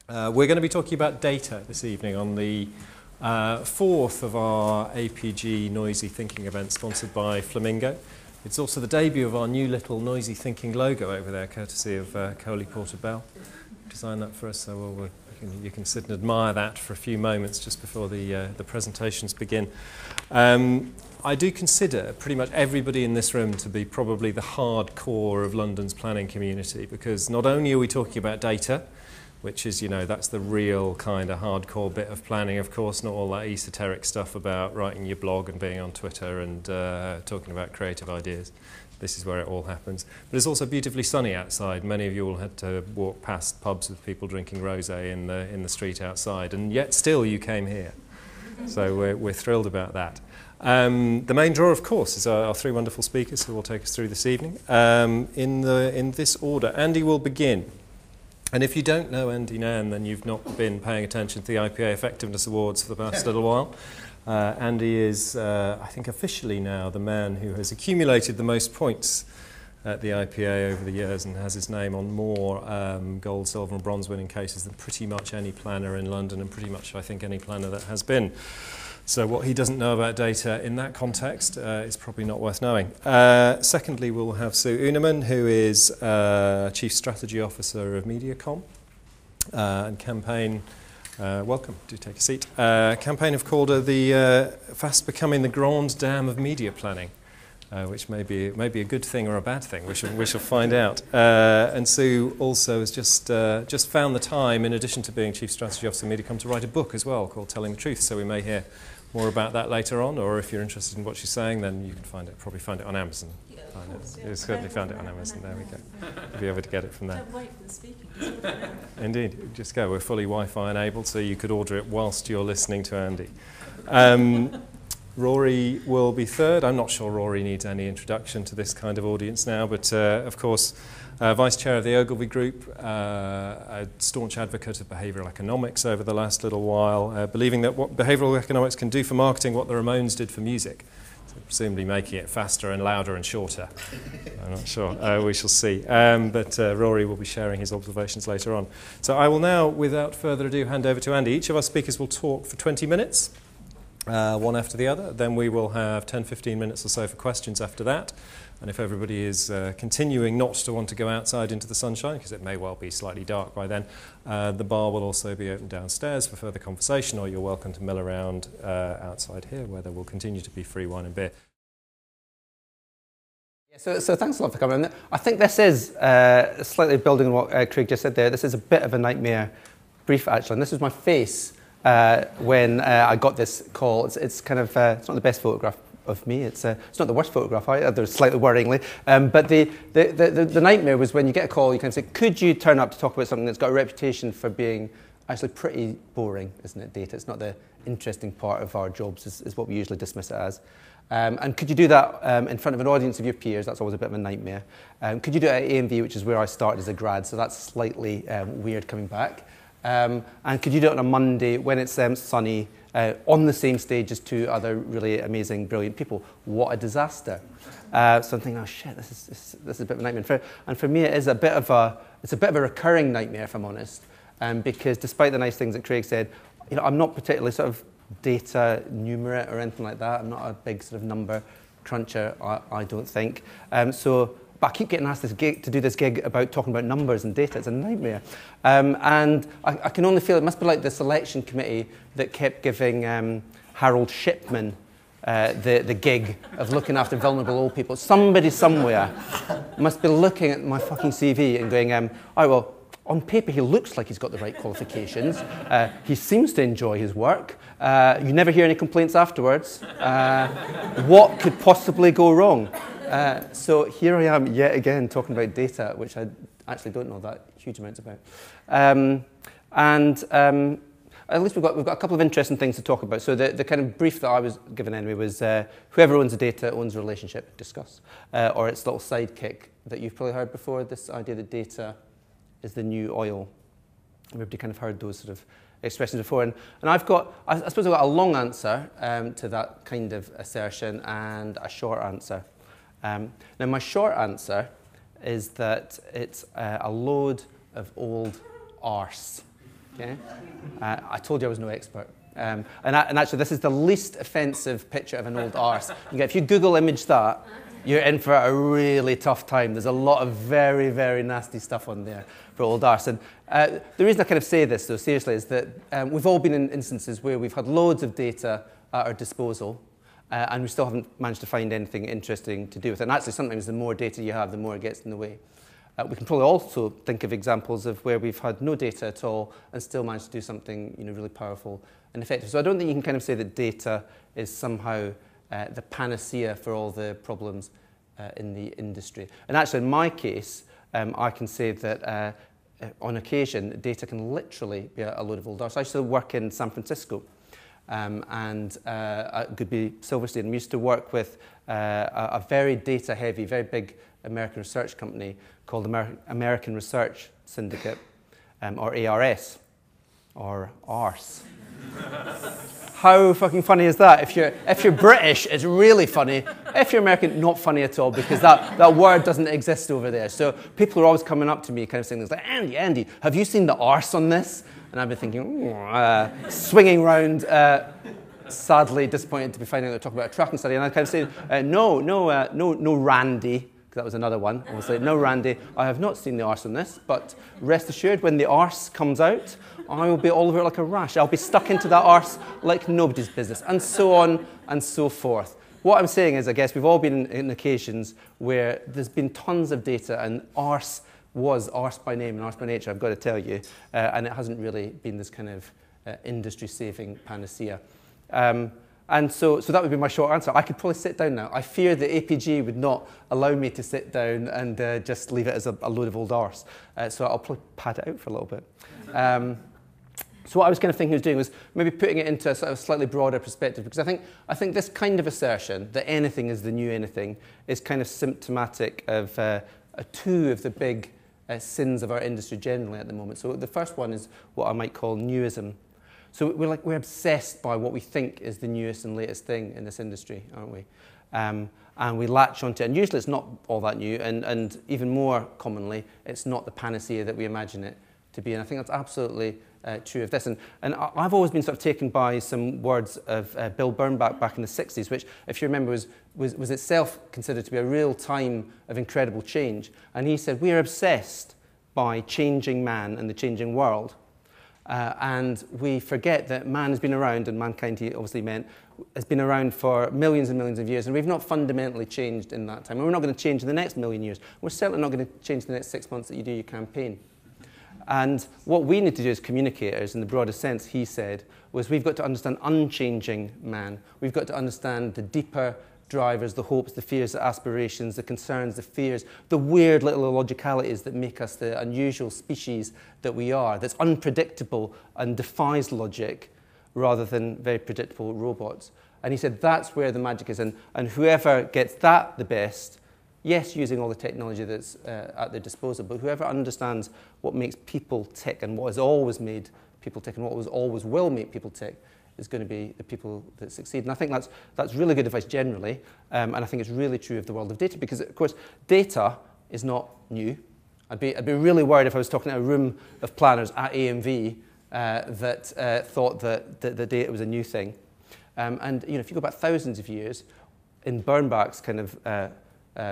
We're going to be talking about data this evening on the fourth of our APG Noisy Thinking event sponsored by Flamingo. It's also the debut of our new little Noisy Thinking logo over there, courtesy of Coley Porter Bell. Designed that for us, so you can sit and admire that for a few moments just before the presentations begin. I do consider pretty much everybody in this room to be probably the hardcore of London's planning community, because not only are we talking about data, which is, that's the real kind of hardcore bit of planning, of course, not all that esoteric stuff about writing your blog and being on Twitter and talking about creative ideas. This is where it all happens. But it's also beautifully sunny outside. Many of you all had to walk past pubs with people drinking rosé in the street outside, and yet still you came here. So we're thrilled about that. The main draw, of course, is our three wonderful speakers who will take us through this evening. In this order, Andy will begin. And if you don't know Andy Nairn, then you've not been paying attention to the IPA Effectiveness Awards for the past little while. Andy is, I think officially now, the man who has accumulated the most points at the IPA over the years and has his name on more gold, silver and bronze winning cases than pretty much any planner in London and pretty much, I think, any planner that has been. So what he doesn't know about data in that context is probably not worth knowing. Secondly, we'll have Sue Uneman, who is Chief Strategy Officer of MediaCom and campaign. Welcome, do take a seat. Campaign have called her the fast becoming the grande dame of media planning, which may be a good thing or a bad thing. We shall find out. And Sue also has just found the time, in addition to being Chief Strategy Officer of MediaCom, to write a book as well called Telling the Truth. So we may hear more about that later on, or if you're interested in what she's saying, then you can probably find it on Amazon. Yeah, You certainly found it on Amazon. There we go. You'll be able to get it from there. Don't wait for the speaking. Indeed, just go. We're fully Wi-Fi enabled, so you could order it whilst you're listening to Andy. Rory will be third. I'm not sure Rory needs any introduction to this kind of audience now, but of course, Vice Chair of the Ogilvy Group, a staunch advocate of behavioural economics over the last little while, believing that what behavioural economics can do for marketing what the Ramones did for music, so presumably making it faster and louder and shorter. I'm not sure. We shall see. But Rory will be sharing his observations later on. So I will now, without further ado, hand over to Andy. Each of our speakers will talk for 20 minutes. One after the other. Then we will have 10-15 minutes or so for questions after that. And if everybody is continuing not to want to go outside into the sunshine, because it may well be slightly dark by then, the bar will also be open downstairs for further conversation, or you're welcome to mill around outside here, where there will continue to be free wine and beer. So thanks a lot for coming. I think this is, slightly building on what Craig just said there, this is a bit of a nightmare brief, actually. And this was my face when I got this call. It's kind of, it's not the best photograph of me. It's not the worst photograph either, slightly worryingly. But the nightmare was when you get a call, you kind of say, could you turn up to talk about something that's got a reputation for being actually pretty boring, isn't it, data? It's not the interesting part of our jobs, is what we usually dismiss it as. And could you do that in front of an audience of your peers? That's always a bit of a nightmare. Could you do it at AMV, which is where I started as a grad, so that's slightly weird coming back. And could you do it on a Monday when it's sunny, on the same stage as two other really amazing, brilliant people? What a disaster. So I'm thinking, oh shit, this is a bit of a nightmare. And for me, it's a bit of a recurring nightmare, if I'm honest, because despite the nice things that Craig said, I'm not particularly sort of data numerate or anything like that. I'm not a big sort of number cruncher, I don't think. But I keep getting asked to do this gig about talking about numbers and data. It's a nightmare. And I can only feel it must be like the selection committee that kept giving Harold Shipman the gig of looking after vulnerable old people. Somebody somewhere must be looking at my fucking CV and going, oh, well, on paper he looks like he's got the right qualifications. He seems to enjoy his work. You never hear any complaints afterwards. What could possibly go wrong? So here I am yet again talking about data, which I actually don't know that huge amounts about. At least we've got a couple of interesting things to talk about. So the kind of brief that I was given anyway was whoever owns the data owns a relationship, discuss. Or its little sidekick that you've probably heard before, this idea that data is the new oil. Everybody kind of heard those sort of expressions before. And I suppose I've got a long answer to that kind of assertion and a short answer. Now, my short answer is that it's a load of old arse. Okay? I told you I was no expert. And actually, this is the least offensive picture of an old arse. If you Google image that, you're in for a really tough time. There's a lot of very, very nasty stuff on there for old arse. And the reason I kind of say this, though, seriously, is that we've all been in instances where we've had loads of data at our disposal, and we still haven't managed to find anything interesting to do with it. And actually, sometimes the more data you have, the more it gets in the way. We can probably also think of examples of where we've had no data at all and still managed to do something really powerful and effective. So I don't think you can kind of say that data is somehow the panacea for all the problems in the industry. And actually, in my case, I can say that on occasion, data can literally be a load of old arse. I used to work in San Francisco, and it could be Silver State. And we used to work with a very data-heavy, very big American research company called American Research Syndicate, or ARS, or ARSE. How fucking funny is that? If you're British, it's really funny. If you're American, not funny at all, because that word doesn't exist over there. So people are always coming up to me kind of saying things like, Andy, have you seen the arse on this? And I've been thinking, swinging round, sadly disappointed to be finding out they're talking about a tracking study. And I kind of say, no, Randy. That was another one, obviously. No, Randy, I have not seen the arse on this, but rest assured, when the arse comes out, I will be all over it like a rash. I'll be stuck into that arse like nobody's business, and so on and so forth. What I'm saying is, I guess we've all been in occasions where there's been tons of data, and arse was arse by name and arse by nature, I've got to tell you, and it hasn't really been this kind of industry-saving panacea. And so that would be my short answer. I could probably sit down now. I fear the APG would not allow me to sit down and just leave it as a load of old arse. So I'll probably pad it out for a little bit. So what I was kind of thinking of doing was maybe putting it into a sort of slightly broader perspective, because I think this kind of assertion that anything is the new anything is kind of symptomatic of two of the big sins of our industry generally at the moment. So the first one is what I might call new-ism. So we're obsessed by what we think is the newest and latest thing in this industry, aren't we? And we latch onto it. And usually it's not all that new, and even more commonly, it's not the panacea that we imagine it to be. And I think that's absolutely true of this. And I've always been sort of taken by some words of Bill Bernbach back in the 60s, which, if you remember, was itself considered to be a real time of incredible change. And he said, we are obsessed by changing man and the changing world. And we forget that man has been around, and mankind, he obviously meant, has been around for millions and millions of years, and we've not fundamentally changed in that time. And we're not going to change in the next million years. We're certainly not going to change in the next 6 months that you do your campaign. And what we need to do as communicators, in the broadest sense, he said, was we've got to understand unchanging man. We've got to understand the deeper drivers, the hopes, the fears, the aspirations, the concerns, the fears, the weird little illogicalities that make us the unusual species that we are, that's unpredictable and defies logic rather than very predictable robots. And he said that's where the magic is. And whoever gets that the best, yes, using all the technology that's at their disposal, but whoever understands what makes people tick and what has always made people tick and what always will make people tick, is going to be the people that succeed. And I think that's really good advice generally, and I think it's really true of the world of data, because, of course, data is not new. I'd be really worried if I was talking to a room of planners at AMV that thought that the data was a new thing. And if you go back thousands of years, in Bernbach's kind of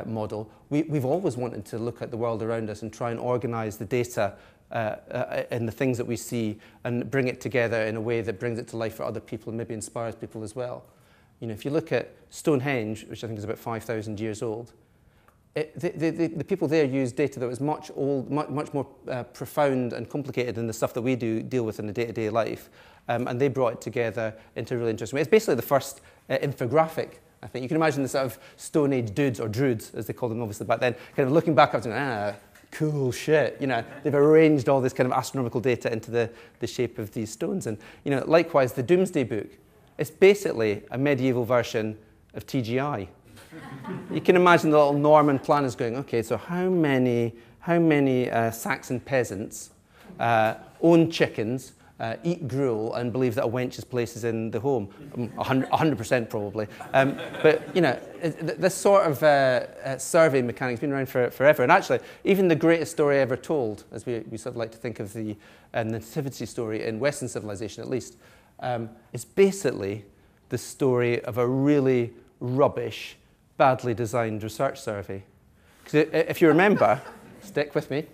model, we've always wanted to look at the world around us and try and organise the data and the things that we see and bring it together in a way that brings it to life for other people and maybe inspires people as well. If you look at Stone Henge, which I think is about 5,000 years old, the people there used data that was much more profound and complicated than the stuff that we deal with in the day-to-day life, and they brought it together into a really interesting way. It's basically the first infographic, I think. You can imagine the sort of Stone Age dudes, or druids, as they called them obviously back then, kind of looking back up and cool shit, they've arranged all this kind of astronomical data into the shape of these stones. And, likewise, the Domesday Book, it's basically a medieval version of TGI. You can imagine the little Norman planners going, okay, so how many Saxon peasants own chickens, eat gruel and believe that a wench's place is in the home. 100% probably. But, you know, this sort of survey mechanic's been around forever. And actually, even the greatest story ever told, as we sort of like to think of the nativity story in Western civilization at least, is basically the story of a really rubbish, badly designed research survey. Because if you remember, stick with me,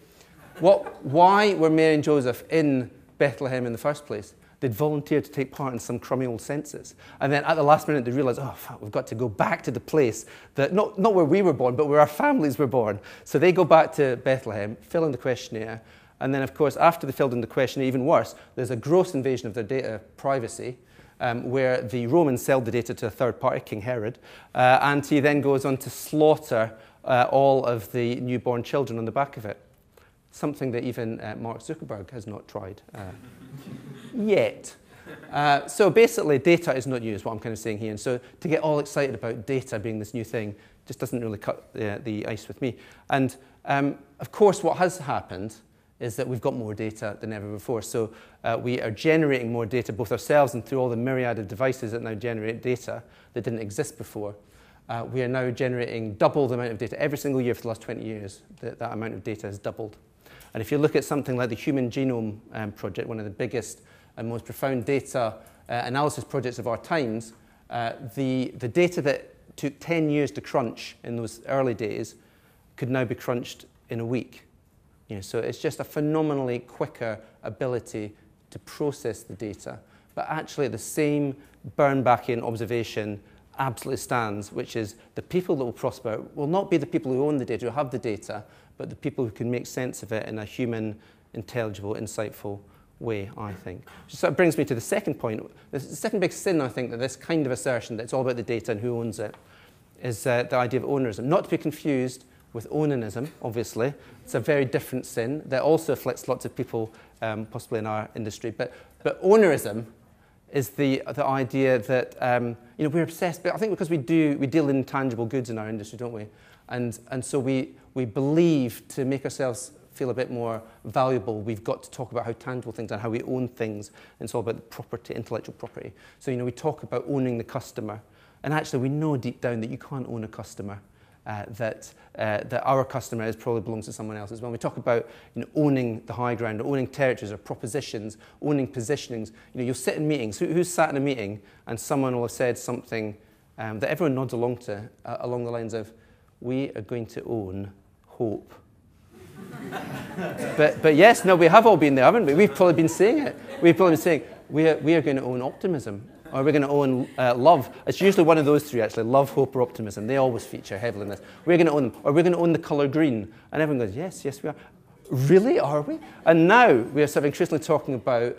why were Mary and Joseph in Bethlehem in the first place? They'd volunteered to take part in some crummy old census. And then at the last minute, they realized, oh, fuck, we've got to go back to the place that, not where we were born, but where our families were born. So they go back to Bethlehem, fill in the questionnaire, and then, of course, after they filled in the questionnaire, even worse, there's a gross invasion of their data privacy, where the Romans sold the data to a third party, King Herod, and he then goes on to slaughter all of the newborn children on the back of it. Something that even Mark Zuckerberg has not tried yet. So basically, data is not new, is what I'm kind of saying here. And so to get all excited about data being this new thing just doesn't really cut the ice with me. And of course, what has happened is that we've got more data than ever before. So we are generating more data, both ourselves and through all the myriad of devices that now generate data that didn't exist before. We are now generating double the amount of data every single year for the last 20 years. That amount of data has doubled. And if you look at something like the Human Genome Project, one of the biggest and most profound data analysis projects of our times, the data that took 10 years to crunch in those early days could now be crunched in a week. You know, so it's just a phenomenally quicker ability to process the data. But actually the same Bernbackian observation absolutely stands, which is the people that will prosper will not be the people who own the data, who have the data, but the people who can make sense of it in a human, intelligible, insightful way, I think. Which sort of brings me to the second point. The second big sin, I think, that this kind of assertion that it's all about the data and who owns it is the idea of ownerism. Not to be confused with onanism, obviously. It's a very different sin that also afflicts lots of people, possibly in our industry. But ownerism is the idea that you know, we're obsessed. But I think because we deal in tangible goods in our industry, don't we? And so we believe to make ourselves feel a bit more valuable, we've got to talk about how tangible things are, how we own things. And it's all about the property, intellectual property. So, you know, we talk about owning the customer. And actually, we know deep down that you can't own a customer. That our customer probably belongs to someone else as well. When we talk about, you know, owning the high ground, or owning territories or propositions, owning positionings, you know, you'll sit in meetings. Who's sat in a meeting and someone will have said something that everyone nods along to, along the lines of, we are going to own hope. but yes, no, we have all been there, haven't we? We've probably been saying it. We've probably been saying, we are going to own optimism. Or we're going to own love. It's usually one of those three, actually, love, hope, or optimism. They always feature heavily in this. We're going to own them. Or we're going to own the colour green. And everyone goes, yes, yes, we are. Really, are we? And now we are sort of increasingly talking about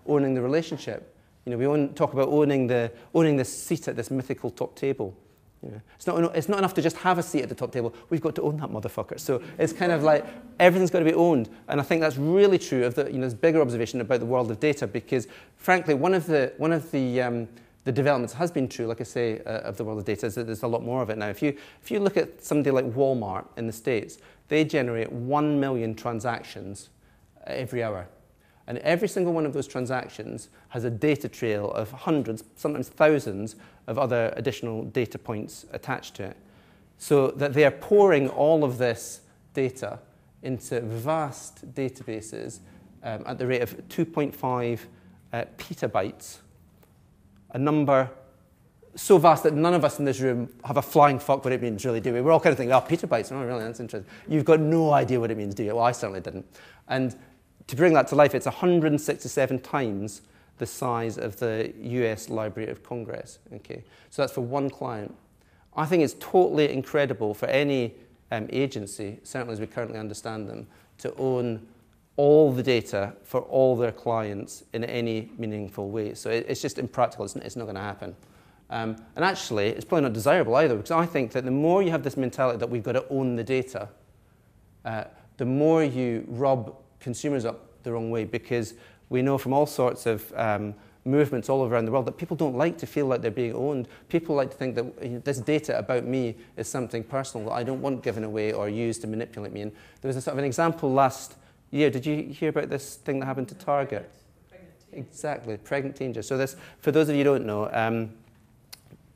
owning the relationship. You know, we talk about owning the seat at this mythical top table. You know, it's not enough to just have a seat at the top table. We've got to own that motherfucker. So it's kind of like everything's got to be owned. And I think that's really true of this bigger observation about the world of data, because frankly, one of the developments has been true, like I say, of the world of data, is that there's a lot more of it now. If you look at somebody like Walmart in the States, they generate 1 million transactions every hour. And every single one of those transactions has a data trail of hundreds, sometimes thousands, of other additional data points attached to it. So that they are pouring all of this data into vast databases at the rate of 2.5 petabytes, a number so vast that none of us in this room have a flying fuck what it means, really, do we? We're all kind of thinking, oh, petabytes, oh, really, that's interesting. You've got no idea what it means, do you? Well, I certainly didn't. And to bring that to life, it's 167 times the size of the US Library of Congress. Okay, so that's for one client. I think it's totally incredible for any agency, certainly as we currently understand them, to own all the data for all their clients in any meaningful way. So it's just impractical. It's not going to happen. And actually, it's probably not desirable either, because I think that the more you have this mentality that we've got to own the data, the more you rub consumers up the wrong way, because we know from all sorts of movements all around the world that people don't like to feel like they're being owned. People like to think that this data about me is something personal that I don't want given away or used to manipulate me. And there was a sort of an example last year. Did you hear about this thing that happened to Target? Exactly, pregnant danger. So this, for those of you who don't know,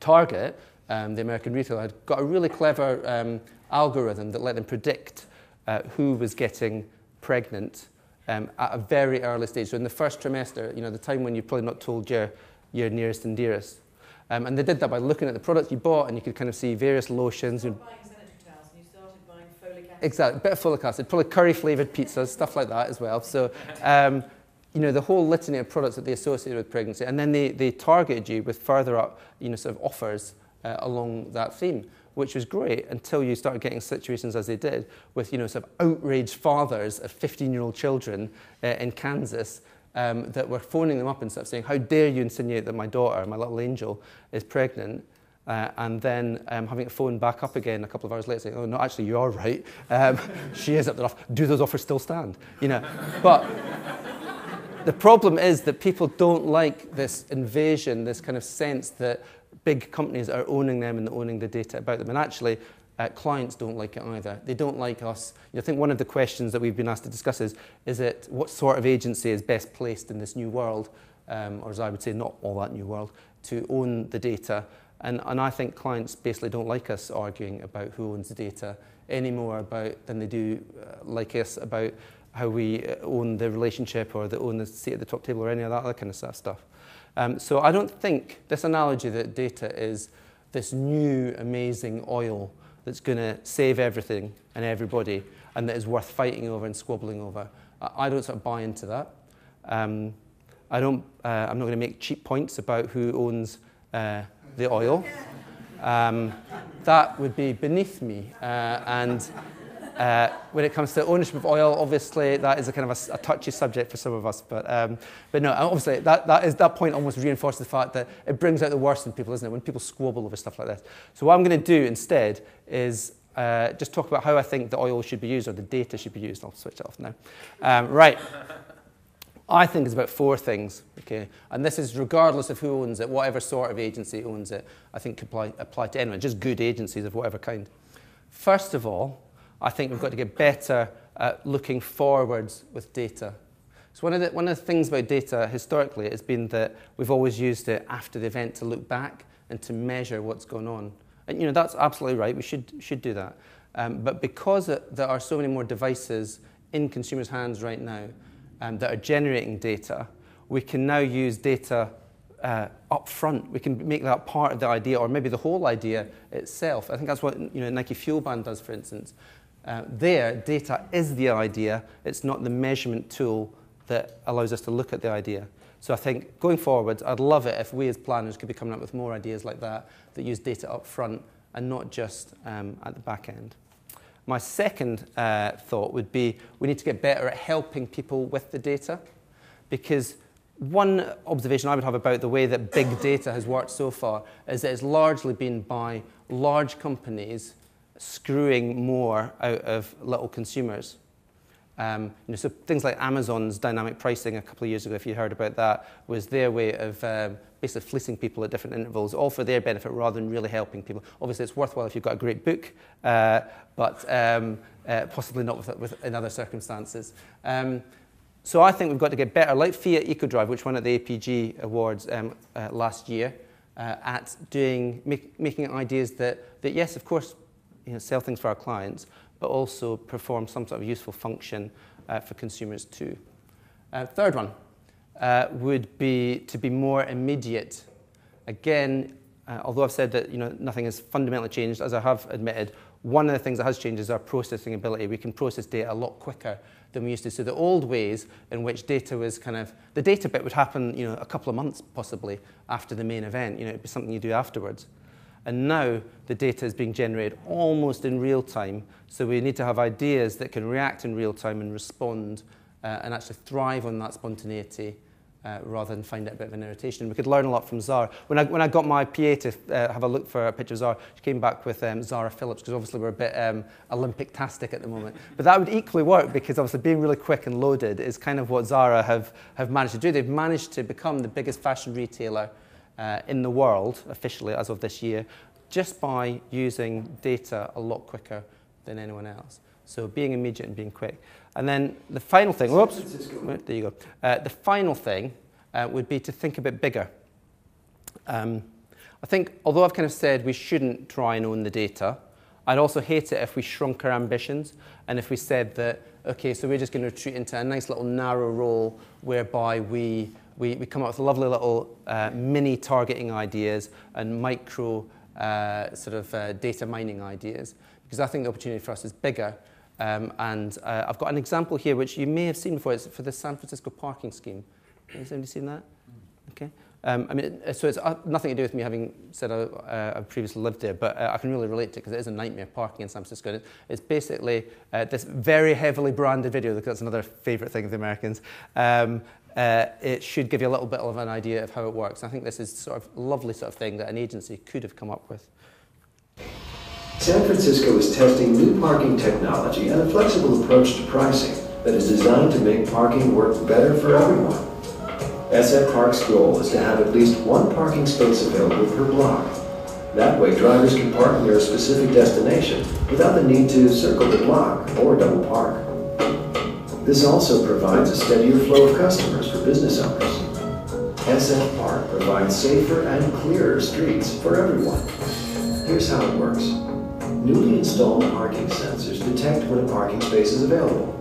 Target, the American retailer, had got a really clever algorithm that let them predict who was getting pregnant at a very early stage. So in the first trimester, the time when you've probably not told your nearest and dearest. And they did that by looking at the products you bought, and you could kind of see various lotions. You stopped buying sanitary towels and you started buying folic acid. Exactly, a bit of folic acid, probably curry-flavoured pizzas, stuff like that as well. So, the whole litany of products that they associated with pregnancy, and then they targeted you with further up, sort of offers along that theme, which was great until you started getting situations as they did with, sort of outraged fathers of 15-year-old children in Kansas that were phoning them up and sort of saying, how dare you insinuate that my daughter, my little angel, is pregnant? And then having it phoned back up again a couple of hours later saying, oh, no, actually, you are right. She is up there. Do those offers still stand? But the problem is that people don't like this invasion, this kind of sense that big companies are owning them and owning the data about them. And actually, clients don't like it either. They don't like us. I think one of the questions that we've been asked to discuss is it what sort of agency is best placed in this new world, or as I would say, not all that new world, to own the data. And I think clients basically don't like us arguing about who owns the data any more than they do like us about how we own the relationship or own the seat at the top table or any of that other kind of stuff. So I don't think this analogy that data is this new amazing oil that's going to save everything and everybody and that is worth fighting over and squabbling over. I don't sort of buy into that. I'm not going to make cheap points about who owns the oil. That would be beneath me. When it comes to ownership of oil, obviously that is a kind of a touchy subject for some of us. But no, obviously that point almost reinforces the fact that it brings out the worst in people, isn't it? When people squabble over stuff like this. So what I'm going to do instead is just talk about how I think the oil should be used or the data should be used. I'll switch it off now. Right. I think it's about 4 things, okay? And this is regardless of who owns it, whatever sort of agency owns it, I think could apply to anyone, just good agencies of whatever kind. First of all, I think we've got to get better at looking forwards with data. So one of the things about data historically has been that we've always used it after the event to look back and to measure what's going on. And that's absolutely right, we should do that. But because there are so many more devices in consumers' hands right now that are generating data, we can now use data up front. We can make that part of the idea or maybe the whole idea itself. I think that's what Nike Fuel Band does, for instance. Data is the idea. It's not the measurement tool that allows us to look at the idea. So I think going forward, I'd love it if we as planners could be coming up with more ideas like that use data up front and not just at the back end. My second thought would be we need to get better at helping people with the data, because one observation I would have about the way that big data has worked so far is that it's largely been by large companies screwing more out of little consumers. So things like Amazon's dynamic pricing a couple of years ago, if you heard about that, was their way of basically fleecing people at different intervals, all for their benefit rather than really helping people. Obviously, it's worthwhile if you've got a great book, but possibly not in other circumstances. So I think we've got to get better, like Fiat EcoDrive, which won at the APG Awards last year, at making ideas that yes, of course, sell things for our clients, but also perform some sort of useful function for consumers too. Third one would be to be more immediate. Again, although I've said that nothing has fundamentally changed, as I have admitted, one of the things that has changed is our processing ability. We can process data a lot quicker than we used to. So the old ways in which data was the data bit would happen a couple of months possibly after the main event. It'd be something you do afterwards. And now the data is being generated almost in real time. So we need to have ideas that can react in real time and respond and actually thrive on that spontaneity rather than find it a bit of an irritation. We could learn a lot from Zara. When I got my PA to have a look for a picture of Zara, she came back with Zara Phillips, because obviously we're a bit Olympic-tastic at the moment. But that would equally work, because obviously being really quick and loaded is kind of what Zara have managed to do. They've managed to become the biggest fashion retailer in the world, officially, as of this year, just by using data a lot quicker than anyone else. So being immediate and being quick. And then the final thing, whoops, there you go. The final thing would be to think a bit bigger. I think, although I've kind of said we shouldn't try and own the data, I'd also hate it if we shrunk our ambitions and if we said that, okay, so we're just going to retreat into a nice little narrow role whereby we come up with lovely little mini targeting ideas and micro data mining ideas, because I think the opportunity for us is bigger. I've got an example here which you may have seen before. It's for the San Francisco parking scheme. Has anybody seen that? Okay. So it's nothing to do with me having said I've previously lived there, but I can really relate to it because it is a nightmare parking in San Francisco. It's basically this very heavily branded video. That's another favourite thing of the Americans. It should give you a little bit of an idea of how it works. I think this is sort of lovely sort of thing that an agency could have come up with. San Francisco is testing new parking technology and a flexible approach to pricing that is designed to make parking work better for everyone. SF Park's goal is to have at least one parking space available per block. That way, drivers can park near a specific destination without the need to circle the block or double park. This also provides a steadier flow of customers for business owners. SF Park provides safer and clearer streets for everyone. Here's how it works. Newly installed parking sensors detect when a parking space is available.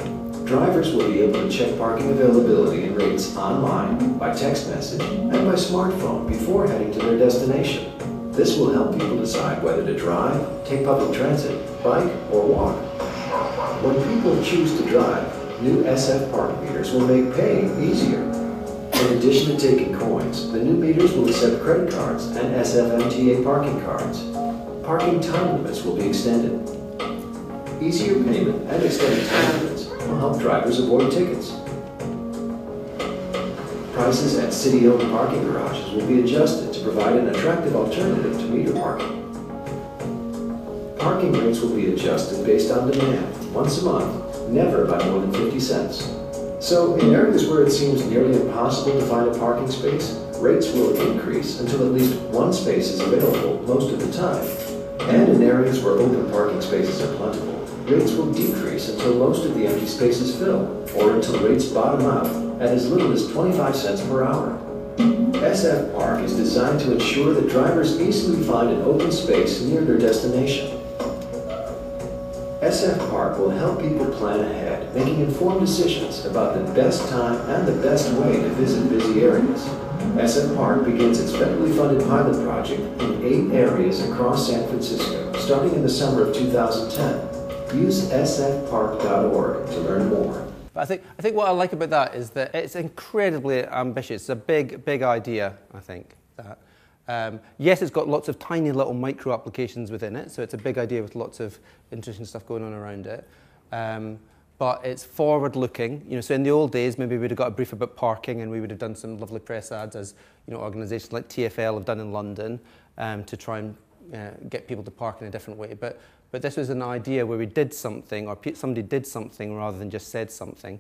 Drivers will be able to check parking availability and rates online, by text message, and by smartphone before heading to their destination. This will help people decide whether to drive, take public transit, bike, or walk. When people choose to drive, new SF Park meters will make paying easier. In addition to taking coins, the new meters will accept credit cards and SFMTA parking cards. Parking time limits will be extended. Easier payment and extended time limits will help drivers avoid tickets. Prices at city-owned parking garages will be adjusted to provide an attractive alternative to meter parking. Parking rates will be adjusted based on demand, once a month, never by more than 50 cents. So, in areas where it seems nearly impossible to find a parking space, rates will increase until at least one space is available most of the time. And in areas where open parking spaces are plentiful, rates will decrease until most of the empty spaces fill, or until rates bottom out at as little as 25 cents per hour. SF Park is designed to ensure that drivers easily find an open space near their destination. SF Park will help people plan ahead, making informed decisions about the best time and the best way to visit busy areas. SF Park begins its federally funded pilot project in 8 areas across San Francisco, starting in the summer of 2010. Use sfpark.org to learn more. But I think what I like about that is that it's incredibly ambitious. It's a big idea, I think. Yes, it's got lots of tiny little micro applications within it, so it's a big idea with lots of interesting stuff going on around it. But it's forward-looking. You know, so in the old days, maybe we'd have got a brief about parking, and we would have done some lovely press ads, as you know, organisations like TfL have done in London, to try and get people to park in a different way. But this was an idea where we did something, or somebody did something rather than just said something.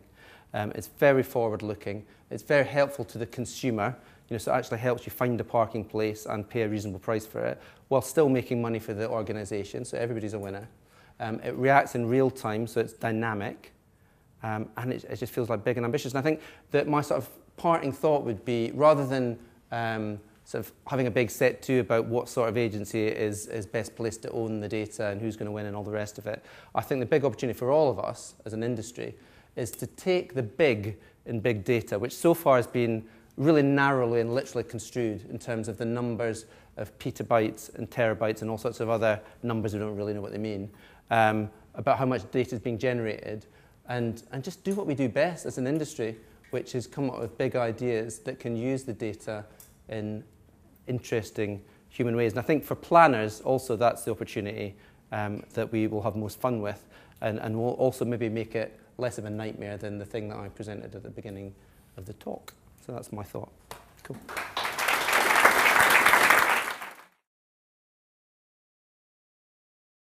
It's very forward-looking. It's very helpful to the consumer. You know, so it actually helps you find a parking place and pay a reasonable price for it, while still making money for the organisation. So everybody's a winner. It reacts in real time, so it's dynamic, and it just feels like big and ambitious. And I think that my sort of parting thought would be, rather than sort of having a big set to about what sort of agency is best placed to own the data and who's going to win and all the rest of it, I think the big opportunity for all of us as an industry is to take the big in big data, which so far has been really narrowly and literally construed in terms of the numbers of petabytes and terabytes and all sorts of other numbers we don't really know what they mean, about how much data is being generated, and just do what we do best as an industry, which is come up with big ideas that can use the data in interesting human ways. And I think for planners also that's the opportunity that we will have most fun with, and will also maybe make it less of a nightmare than the thing that I presented at the beginning of the talk. So that's my thought. Cool.